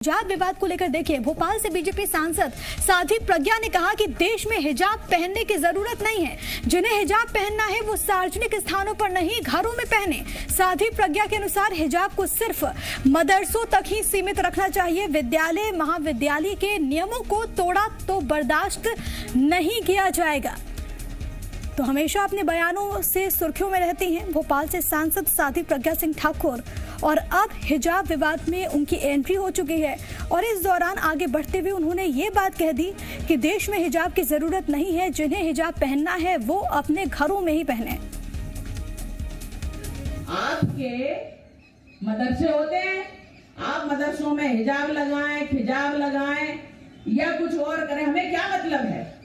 हिजाब विवाद को लेकर देखिए, भोपाल से बीजेपी सांसद साध्वी प्रज्ञा ने कहा कि देश में हिजाब पहनने की जरूरत नहीं है। जिन्हें हिजाब पहनना है वो सार्वजनिक स्थानों पर नहीं, घरों में पहने। साध्वी प्रज्ञा के अनुसार हिजाब को सिर्फ मदरसों तक ही सीमित रखना चाहिए। विद्यालय महाविद्यालय के नियमों को तोड़ा तो बर्दाश्त नहीं किया जाएगा। तो हमेशा अपने बयानों से सुर्खियों में रहती हैं भोपाल से सांसद साध्वी प्रज्ञा सिंह ठाकुर, और अब हिजाब विवाद में उनकी एंट्री हो चुकी है। और इस दौरान आगे बढ़ते हुए उन्होंने ये बात कह दी कि देश में हिजाब की जरूरत नहीं है। जिन्हें हिजाब पहनना है वो अपने घरों में ही पहने। आपके मदरसे होते हैं, आप मदरसों में हिजाब लगाएं, खिजाब लगाएं या कुछ और करें, हमें क्या मतलब है।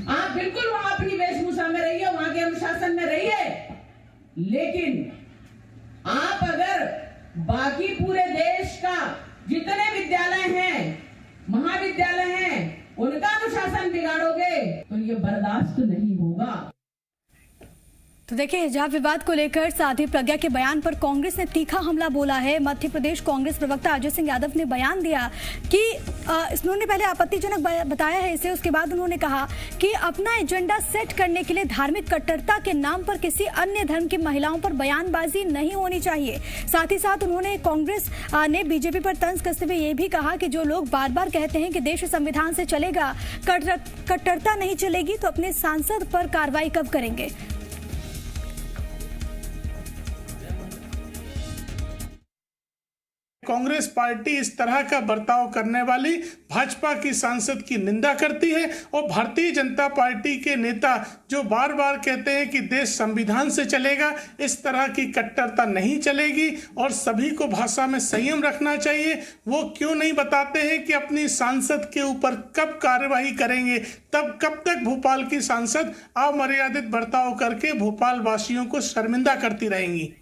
आप बिल्कुल वहां अपनी वेशभूषा में रहिए, वहां के अनुशासन में रहिए, लेकिन आप अगर बाकी पूरे देश का जितने विद्यालय हैं, महाविद्यालय हैं, उनका अनुशासन बिगाड़ोगे तो ये बर्दाश्त नहीं होगा। तो देखिए, हिजाब विवाद को लेकर साध्वी प्रज्ञा के बयान पर कांग्रेस ने तीखा हमला बोला है। मध्य प्रदेश कांग्रेस प्रवक्ता अजय सिंह यादव ने बयान दिया कि उन्होंने पहले आपत्तिजनक बताया है इसे, उसके बाद उन्होंने कहा कि अपना एजेंडा सेट करने के लिए धार्मिक कट्टरता के नाम पर किसी अन्य धर्म की महिलाओं पर बयानबाजी नहीं होनी चाहिए। साथ ही साथ उन्होंने कांग्रेस ने बीजेपी पर तंज कसते हुए ये भी कहा कि जो लोग बार बार कहते हैं कि देश संविधान से चलेगा, कट्टरता नहीं चलेगी, तो अपने सांसद पर कार्रवाई कब करेंगे। कांग्रेस पार्टी इस तरह का बर्ताव करने वाली भाजपा की सांसद की निंदा करती है और भारतीय जनता पार्टी के नेता जो बार बार कहते हैं कि देश संविधान से चलेगा, इस तरह की कट्टरता नहीं चलेगी और सभी को भाषा में संयम रखना चाहिए। वो क्यों नहीं बताते हैं कि अपनी सांसद के ऊपर कब कार्यवाही करेंगे, तब कब तक भोपाल की सांसद अमर्यादित बर्ताव करके भोपाल वासियों को शर्मिंदा करती रहेंगी।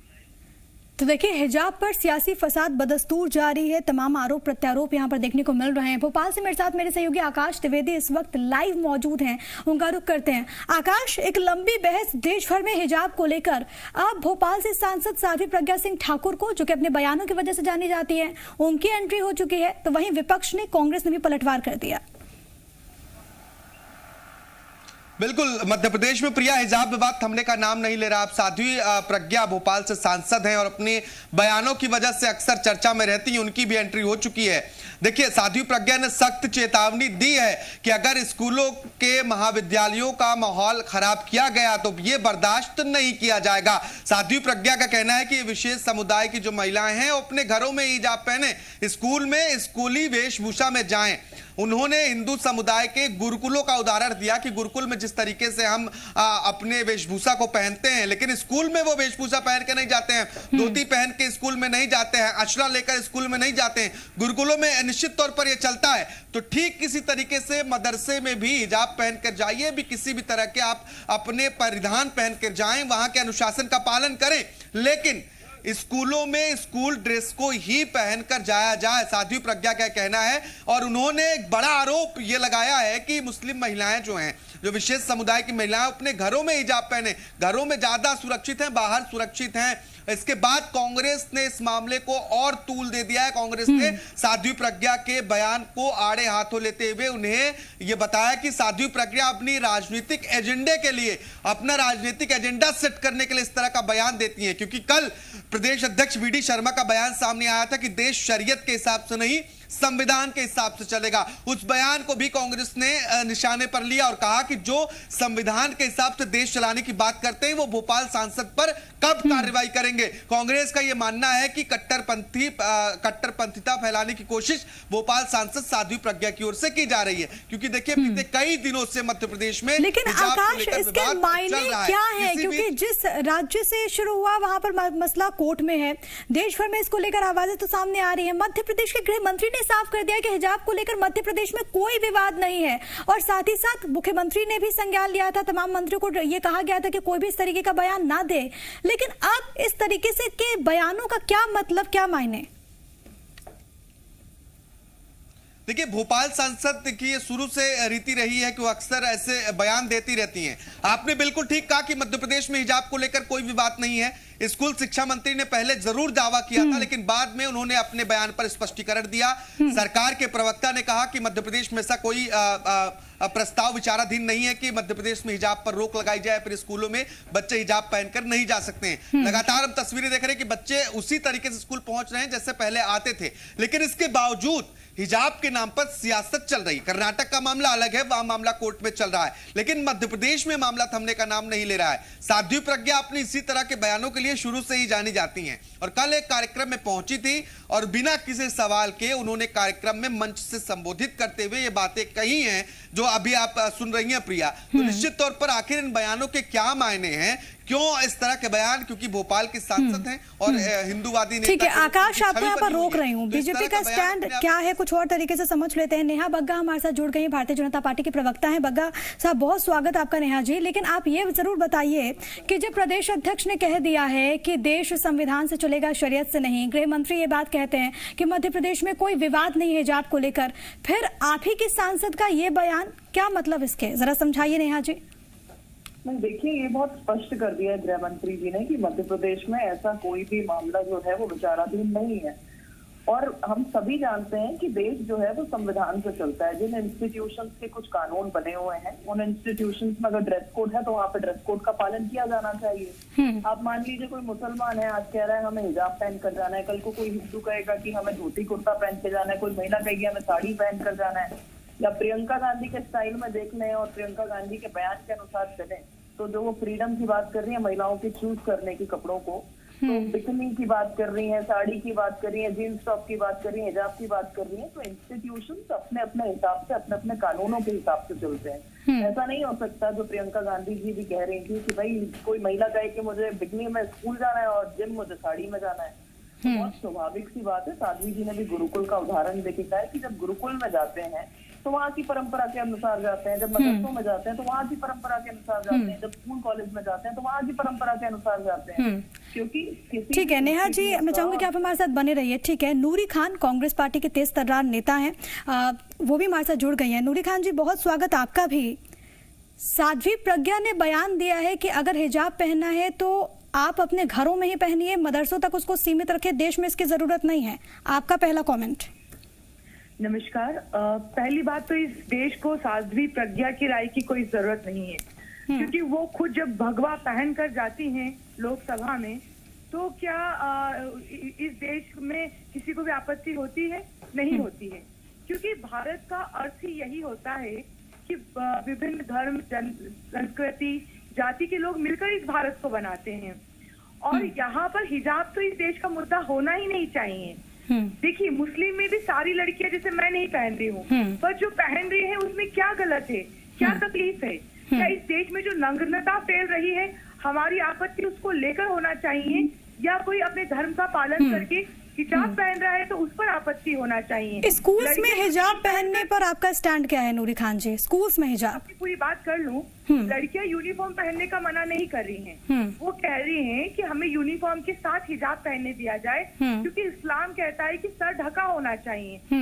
तो देखिए, हिजाब पर सियासी फसाद बदस्तूर जारी है। तमाम आरोप प्रत्यारोप यहां पर देखने को मिल रहे हैं। भोपाल से मेरे साथ मेरे सहयोगी आकाश द्विवेदी इस वक्त लाइव मौजूद हैं, उनका रुख करते हैं। आकाश, एक लंबी बहस देश भर में हिजाब को लेकर, अब भोपाल से सांसद साध्वी प्रज्ञा सिंह ठाकुर को, जो कि अपने बयानों की वजह से जानी जाती है, उनकी एंट्री हो चुकी है। तो वहीं विपक्ष ने, कांग्रेस ने भी पलटवार कर दिया। बिल्कुल, मध्य प्रदेश में प्रिया हिजाब विवाद थमने का नाम नहीं ले रहा। आप साध्वी प्रज्ञा भोपाल से सांसद हैं और अपने बयानों की वजह से अक्सर चर्चा में रहती हैं, उनकी भी एंट्री हो चुकी है। देखिए, साध्वी प्रज्ञा ने सख्त चेतावनी दी है कि अगर स्कूलों के महाविद्यालयों का माहौल खराब किया गया तो ये बर्दाश्त नहीं किया जाएगा। साध्वी प्रज्ञा का कहना है कि विशेष समुदाय की जो महिलाएं हैं वो अपने घरों में हिजाब पहने, स्कूल में स्कूली वेशभूषा में जाएं। उन्होंने हिंदू समुदाय के गुरुकुलों का उदाहरण दिया कि गुरुकुल में जिस तरीके से हम अपने वेशभूषा को पहनते हैं, लेकिन स्कूल में वो वेशभूषा पहन के नहीं जाते हैं, धोती पहन के स्कूल में नहीं जाते हैं, अचरा लेकर स्कूल में नहीं जाते हैं। गुरुकुलों में निश्चित तौर पर यह चलता है। तो ठीक किसी तरीके से मदरसे में भी हिजाब पहन कर जाइए, भी किसी भी तरह के आप अपने परिधान पहन कर जाएं, वहां के अनुशासन का पालन करें, लेकिन स्कूलों में स्कूल ड्रेस को ही पहनकर जाया जाए, साध्वी प्रज्ञा का कहना है। और उन्होंने एक बड़ा आरोप यह लगाया है कि मुस्लिम महिलाएं जो हैं, जो विशेष समुदाय की महिलाएं, अपने घरों में हिजाब पहने, घरों में ज्यादा सुरक्षित हैं, बाहर सुरक्षित हैं। इसके बाद कांग्रेस ने इस मामले को और तूल दे दिया है। कांग्रेस ने साध्वी प्रज्ञा के बयान को आड़े हाथों लेते हुए उन्हें यह बताया कि साध्वी प्रज्ञा अपनी राजनीतिक एजेंडे के लिए, अपना राजनीतिक एजेंडा सेट करने के लिए इस तरह का बयान देती हैं, क्योंकि कल प्रदेश अध्यक्ष वीडी शर्मा का बयान सामने आया था कि देश शरीयत के हिसाब से नहीं, संविधान के हिसाब से चलेगा। उस बयान को भी कांग्रेस ने निशाने पर लिया और कहा कि जो संविधान के हिसाब से देश चलाने की बात करते हैं वो भोपाल सांसद पर कब कार्रवाई करेंगे। कांग्रेस का यह मानना है कि कट्टरपंथीता फैलाने की कोशिश भोपाल सांसद साध्वी प्रज्ञा की ओर से की जा रही है, क्योंकि देखिए बीते कई दिनों से मध्य प्रदेश में, लेकिन आकाश, इसके मायने क्या है, क्योंकि जिस राज्य से शुरू हुआ वहां पर मसला कोर्ट में है, देश भर में इसको लेकर आवाजें तो सामने आ रही है। मध्य प्रदेश के गृह मंत्री ने साफ कर दिया कि हिजाब को लेकर मध्य प्रदेश में कोई विवाद नहीं है, और साथ ही साथ मुख्यमंत्री ने भी संज्ञान लिया था, तमाम मंत्रियों को यह कहा गया था कि कोई भी इस तरीके का बयान ना दे। लेकिन अब इस तरीके से के बयानों का क्या मतलब, क्या मायने? देखिए, भोपाल सांसद की शुरू से रीति रही है कि वो अक्सर ऐसे बयान देती रहती हैं। आपने बिल्कुल ठीक कहा कि मध्य प्रदेश में हिजाब को लेकर कोई विवाद नहीं है। स्कूल शिक्षा मंत्री ने पहले जरूर दावा किया था, लेकिन बाद में उन्होंने अपने बयान पर स्पष्टीकरण दिया। सरकार के प्रवक्ता ने कहा कि मध्य प्रदेश में ऐसा कोई प्रस्ताव विचाराधीन नहीं है कि मध्य प्रदेश में हिजाब पर रोक लगाई जाए, फिर स्कूलों में बच्चे हिजाब पहनकर नहीं जा सकते हैं। लगातार हम तस्वीरें देख रहे हैं कि बच्चे उसी तरीके से स्कूल पहुंच रहे हैं जैसे पहले आते थे, लेकिन इसके बावजूद हिजाब के नाम पर सियासत चल रही। कर्नाटक का मामला अलग है, वहां मामला कोर्ट में चल रहा है, लेकिन मध्य प्रदेश में मामला थमने का नाम नहीं ले रहा है। साध्वी प्रज्ञा अपनी इसी तरह के बयानों के लिए शुरू से ही जानी जाती हैं, और कल एक कार्यक्रम में पहुंची थी और बिना किसी सवाल के उन्होंने कार्यक्रम में मंच से संबोधित करते हुए ये बातें कही हैं जो अभी आप सुन रही हैं प्रिया। तो निश्चित तौर पर आखिर इन बयानों के क्या मायने हैं, क्यों इस तरह के बयान, क्योंकि भोपाल के सांसद हैं और हिंदूवादी नेता। ठीक है आकाश, आपको यहाँ पर रोक रही हूँ। बीजेपी का स्टैंड क्या है कुछ और तरीके से समझ लेते हैं। नेहा बग्गा हमारे साथ जुड़ गई हैं, भारतीय जनता पार्टी के प्रवक्ता हैं। बग्गा साहब बहुत स्वागत आपका नेहा जी। लेकिन आप ये जरूर बताइए कि जब प्रदेश अध्यक्ष ने कह दिया है कि देश संविधान से चलेगा, शरीयत से नहीं, गृह मंत्री ये बात कहते हैं कि मध्य प्रदेश में कोई विवाद नहीं है हिजाब को लेकर, फिर आप ही के सांसद का ये बयान, क्या मतलब इसके, जरा समझाइए नेहा जी। नहीं, देखिए ये बहुत स्पष्ट कर दिया है गृह मंत्री जी ने कि मध्य प्रदेश में ऐसा कोई भी मामला जो है वो विचाराधीन नहीं है। और हम सभी जानते हैं कि देश जो है वो संविधान से चलता है। जिन इंस्टीट्यूशंस के कुछ कानून बने हुए हैं, उन इंस्टीट्यूशंस में अगर ड्रेस कोड है तो वहाँ पे ड्रेस कोड का पालन किया जाना चाहिए। आप मान लीजिए कोई मुसलमान है, आज कह रहा है हमें हिजाब पहन कर जाना है, कल को कोई हिंदू कहेगा कि हमें धोती कुर्ता पहन के जाना है, कोई महिला कहेगी हमें साड़ी पहन कर जाना है, या प्रियंका गांधी के स्टाइल में देख लें और प्रियंका गांधी के बयान के अनुसार चलें, तो जो वो फ्रीडम की बात कर रही है महिलाओं के चूज करने के कपड़ों को, तो बिकनी की बात कर रही है, साड़ी की बात कर रही है, जींस टॉप की बात कर रही है, हिजाब की बात कर रही है, तो इंस्टीट्यूशंस अपने अपने हिसाब से अपने अपने कानूनों के हिसाब से चलते हैं। ऐसा नहीं हो सकता जो प्रियंका गांधी जी भी कह रही थी कि भाई कोई महिला कहे कि मुझे बिकनी में स्कूल जाना है और जिम मुझे साड़ी में जाना है। बहुत स्वाभाविक सी बात है। साध्वी जी ने भी गुरुकुल का उदाहरण देखा है कि जब गुरुकुल में जाते हैं तो वहाँ की परंपरा के अनुसार जाते हैं, जब मदरसों में जाते हैं तो वहाँ की परंपरा के अनुसार जाते हैं, जब स्कूल कॉलेज में जाते हैं तो वहाँ की परंपरा के अनुसार जाते हैं। क्योंकि ठीक है नेहा जी, मैं चाहूंगी कि आप हमारे साथ बने रहिए। ठीक है, नूरी खान कांग्रेस पार्टी के तेज तर्रार नेता हैं, वो भी हमारे साथ जुड़ गई हैं। नूरी खान जी बहुत स्वागत आपका भी। साध्वी प्रज्ञा ने बयान दिया है कि अगर हिजाब पहनना है तो आप अपने घरों में ही पहनिए, मदरसों तक उसको सीमित रखे, देश में इसकी जरूरत नहीं है। आपका पहला कमेंट। नमस्कार। पहली बात तो इस देश को साध्वी प्रज्ञा की राय की कोई जरूरत नहीं है, क्योंकि वो खुद जब भगवा पहन कर जाती हैं लोकसभा में, तो क्या इस देश में किसी को भी आपत्ति होती है? नहीं होती है, क्योंकि भारत का अर्थ ही यही होता है कि विभिन्न धर्म, संस्कृति, जाति के लोग मिलकर इस भारत को बनाते हैं। और यहाँ पर हिजाब तो इस देश का मुद्दा होना ही नहीं चाहिए। देखिए, मुस्लिम में भी सारी लड़कियां, जैसे मैं नहीं पहन रही हूँ, पर जो पहन रही है उसमें क्या गलत है, क्या तकलीफ है? क्या इस देश में जो नग्नता फैल रही है, हमारी आपत्ति उसको लेकर होना चाहिए, या कोई अपने धर्म का पालन करके हिजाब पहन रहा है तो उस पर आपत्ति होना चाहिए? स्कूल्स में हिजाब पहनने पर आपका स्टैंड क्या है नूरी खान जी? स्कूल्स में हिजाब, पूरी बात कर लूं, लड़कियां यूनिफॉर्म पहनने का मना नहीं कर रही हैं। वो कह रही हैं कि हमें यूनिफॉर्म के साथ हिजाब पहनने दिया जाए, क्योंकि इस्लाम कहता है कि सर ढका होना चाहिए।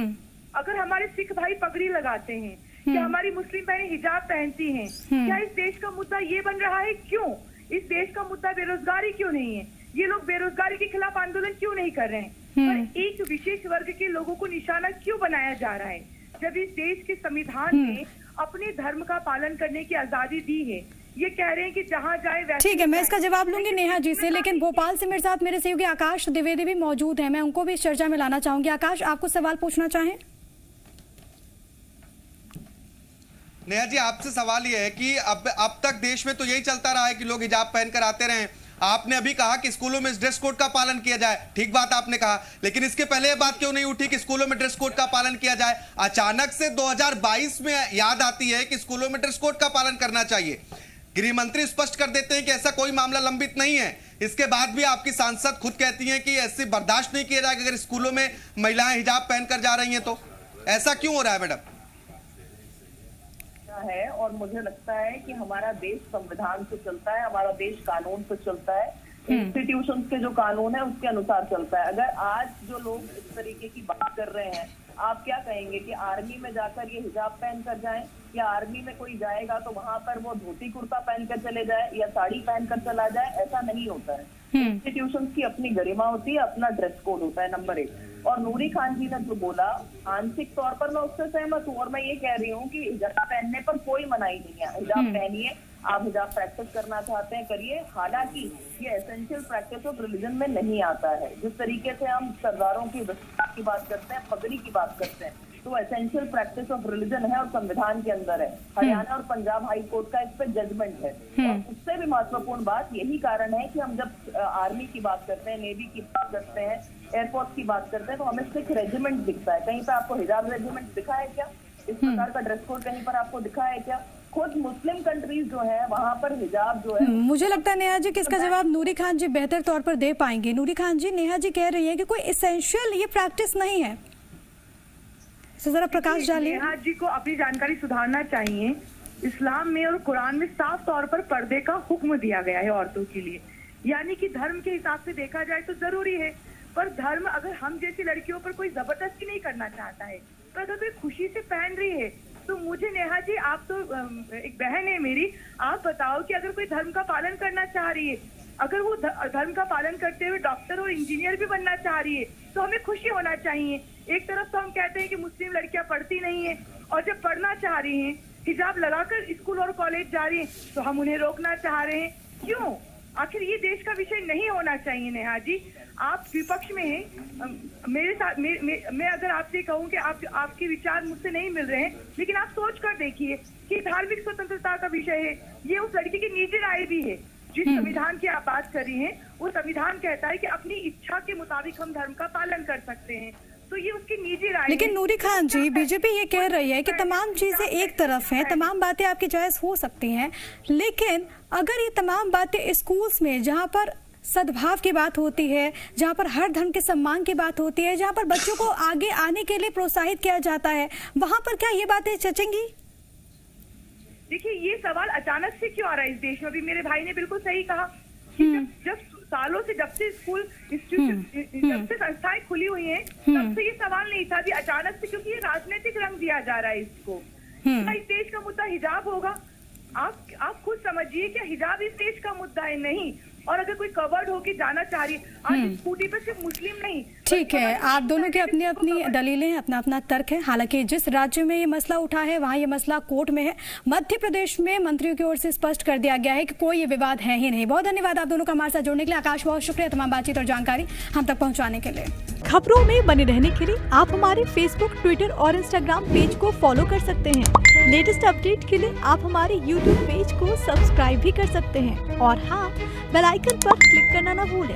अगर हमारे सिख भाई पगड़ी लगाते हैं, क्या हमारी मुस्लिम बहनें हिजाब पहनती हैं, क्या इस देश का मुद्दा ये बन रहा है? क्यों इस देश का मुद्दा बेरोजगारी क्यों नहीं है? ये लोग बेरोजगारी के खिलाफ आंदोलन क्यों नहीं कर रहे हैं? पर एक विशेष वर्ग के लोगों को निशाना क्यों बनाया जा रहा है, जब इस देश के संविधान ने अपने धर्म का पालन करने की आजादी दी है? ये कह रहे हैं कि जहाँ जाए। ठीक है, मैं इसका जवाब लूंगी नेहा जी से, लेकिन भोपाल से मेरे साथ मेरे सहयोगी आकाश द्विवेदी भी मौजूद हैं, मैं उनको भी इस चर्चा में लाना चाहूंगी। आकाश, आपको सवाल पूछना चाहें? नेहा जी, आपसे सवाल यह है कि अब तक देश में तो यही चलता रहा है कि लोग हिजाब पहनकर आते रहे। आपने अभी कहा कि स्कूलों में ड्रेस कोड का पालन किया जाए, ठीक बात आपने कहा, लेकिन इसके पहले यह बात क्यों नहीं उठी कि स्कूलों में ड्रेस कोड का पालन किया जाए? अचानक से 2022 में याद आती है कि स्कूलों में ड्रेस कोड का पालन करना चाहिए। गृह मंत्री स्पष्ट कर देते हैं कि ऐसा कोई मामला लंबित नहीं है। इसके बाद भी आपकी सांसद खुद कहती हैं कि ऐसे बर्दाश्त नहीं किया जाएगा अगर स्कूलों में महिलाएं हिजाब पहनकर जा रही हैं। तो ऐसा क्यों हो रहा है मैडम? है, और मुझे लगता है कि हमारा देश संविधान से चलता है, हमारा देश कानून से चलता है, इंस्टीट्यूशंस के जो कानून है उसके अनुसार चलता है। अगर आज जो लोग इस तरीके की बात कर रहे हैं आप क्या कहेंगे कि आर्मी में जाकर ये हिजाब पहन कर जाएं, या आर्मी में कोई जाएगा तो वहां पर वो धोती कुर्ता पहन कर चले जाए या साड़ी पहन कर चला जाए? ऐसा नहीं होता है। इंस्टीट्यूशन की अपनी गरिमा होती है, अपना ड्रेस कोड होता है, नंबर 1। और नूरी खान जी ने जो बोला, आंशिक तौर पर मैं उससे सहमत हूँ, और मैं ये कह रही हूँ कि हिजाब पहनने पर कोई मनाही नहीं है। हिजाब पहनिए, आप हिजाब प्रैक्टिस करना चाहते हैं करिए। हालांकि ये एसेंशियल प्रैक्टिस ऑफ रिलीजन में नहीं आता है। जिस तरीके से हम सरदारों की वस्त्र की बात करते हैं, पगड़ी की बात करते हैं, तो एसेंशियल प्रैक्टिस ऑफ रिलीजन है और संविधान के अंदर है। हरियाणा और पंजाब हाई कोर्ट का इस पे जजमेंट है। और उससे भी महत्वपूर्ण बात यही कारण है कि हम जब आर्मी की बात करते हैं, नेवी की बात करते हैं, एयरफोर्स की बात करते हैं, तो हमें सिख रेजिमेंट दिखता है। कहीं पर आपको हिजाब रेजिमेंट दिखा है क्या? इस प्रकार का ड्रेस कोड कहीं पर आपको दिखा है क्या? खुद मुस्लिम कंट्रीज जो है वहां पर हिजाब जो है, मुझे लगता है नेहा जी कि इसका जवाब नूरी खान जी बेहतर तौर पर दे पाएंगे। नूरी खान जी, नेहा जी कह रही है कि कोई एसेंशियल ये प्रैक्टिस नहीं है, इसे जरा प्रकाश डालिए। नेहा जी को अपनी जानकारी सुधारना चाहिए। इस्लाम में और कुरान में साफ तौर पर पर्दे का हुक्म दिया गया है औरतों के लिए, यानी कि धर्म के हिसाब से देखा जाए तो जरूरी है। पर धर्म अगर हम जैसी लड़कियों पर कोई जबरदस्ती नहीं करना चाहता है, पर अगर कोई खुशी से पहन रही है, तो मुझे नेहा जी, आप तो एक बहन है मेरी, आप बताओ कि अगर कोई धर्म का पालन करना चाह रही है, अगर वो धर्म का पालन करते हुए डॉक्टर और इंजीनियर भी बनना चाह रही है, तो हमें खुशी होना चाहिए। एक तरफ तो हम कहते हैं कि मुस्लिम लड़कियां पढ़ती नहीं है, और जब पढ़ना चाह रही हैं, हिजाब लगाकर स्कूल और कॉलेज जा रही हैं, तो हम उन्हें रोकना चाह रहे हैं। क्यों? आखिर ये देश का विषय नहीं होना चाहिए। नेहा जी, आप विपक्ष में हैं, मेरे साथ मैं अगर आपसे कहूं कि आपके विचार मुझसे नहीं मिल रहे हैं, लेकिन आप सोच कर देखिए कि धार्मिक स्वतंत्रता का विषय है, ये उस लड़की की निजी राय भी है। जिस संविधान की आप बात कर रही हैं, वो संविधान कहता है कि अपनी इच्छा के मुताबिक हम धर्म का पालन कर सकते हैं, तो ये उसकी निजी राय। लेकिन नूरी खान जी, बीजेपी ये कह रही है कि तमाम चीजें एक तरफ हैं, तमाम बातें आपकी जायज हो सकती हैं, लेकिन अगर ये तमाम बातें स्कूल्स में, जहाँ पर सद्भाव की बात होती है, जहाँ पर हर धर्म के सम्मान की बात होती है, जहाँ पर बच्चों को आगे आने के लिए प्रोत्साहित किया जाता है, वहाँ पर क्या ये बातें चचेंगी? देखिए, ये सवाल अचानक से क्यों आ रहा है इस देश में? अभी मेरे भाई ने बिल्कुल सही कहा कि जब सालों से, जब से स्कूल इंस्टीट्यूशन, जब से संस्थाएं खुली हुई हैं, तब से ये सवाल नहीं था। अभी अचानक से, क्योंकि ये राजनीतिक रंग दिया जा रहा है इसको। क्या इस देश का मुद्दा हिजाब होगा? आप खुद समझिए कि हिजाब इस देश का मुद्दा है नहीं। और अगर कोई कवर्ड होके जाना चाह रही है, आज स्कूटी पे सिर्फ मुस्लिम नहीं। ठीक है, आप दोनों की अपनी अपनी दलीलें हैं, अपना अपना तर्क है। हालांकि जिस राज्य में ये मसला उठा है, वहाँ ये मसला कोर्ट में है। मध्य प्रदेश में मंत्रियों की ओर से स्पष्ट कर दिया गया है कि कोई ये विवाद है ही नहीं। बहुत धन्यवाद आप दोनों का हमारे साथ जुड़ने के लिए। आकाश, बहुत शुक्रिया तमाम बातचीत और जानकारी हम तक पहुँचाने के लिए। खबरों में बने रहने के लिए आप हमारे फेसबुक, ट्विटर और इंस्टाग्राम पेज को फॉलो कर सकते हैं। लेटेस्ट अपडेट के लिए आप हमारे यूट्यूब पेज को सब्सक्राइब भी कर सकते हैं। और हाँ, बेल आइकन पर क्लिक करना ना भूलें।